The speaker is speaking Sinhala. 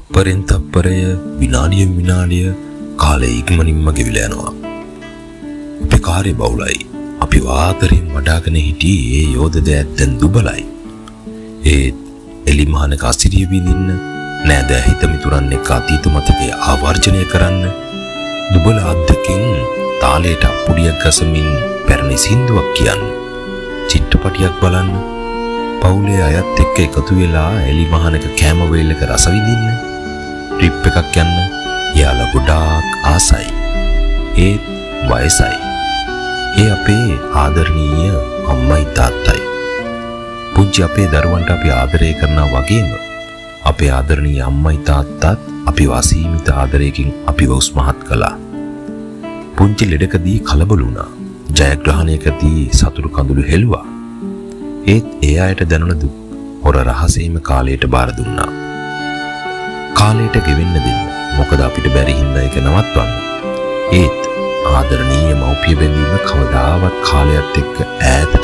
තප්පරෙන් තප්පරය විනාඩියෙන් විනාඩිය කාලය ඉක්මනින්ම ගෙවිලා යනවා. අපේ කාර්ය බහුලයි. අපි වාතරෙන් වඩාගෙන හිටියේ ඒ යෝධ දැන් දුබලයි. ඒ එලිමහනක අසිරිය විඳින්න නෑද හිත මිතුරන් එක්ක අතීත මතකයේ ආවර්ජනය කරන්න දුබල අද්දකින් තාලයට අපුඩියක් ගසමින් පැරණි සින්දුවක් කියන්න චිත්‍රපටියක් බලන්න පවුලේ අයත් එක්ක එකතු වෙලා එලිමහනක කෑම වේලක රස විඳින්න ට්‍රිප් එකක් යන්න යාලා ගොඩාක් ආසයි. ඒ වයසයි. ඒ අපේ ආදරණීය අම්මයි තාත්තයි. පුංචි අපේ දරුවන්ට අපි ආදරය කරනා වගේම අපේ ආදරණීය අම්මයි තාත්තත් අපිව අසීමිත ආදරයකින් අපිව උස්මහත් කළා. පුංචි ලෙඩකදී කලබල වුණා. ජයග්‍රහණයකදී සතුරු කඳුළු හෙළුවා. ඒත් ඒ අයට දැනුණ දුක් හොර රහසේම කාලයට බාර දුන්නා. කාලයට ගෙවෙන්න දෙන්න. මොකද අපිට බැරි හින්දා ඒක නවත්වන්න. ඒත් ආදරණීය මව්පිය බැඳීම කවදාවත් කාලයත් එක්ක ඈත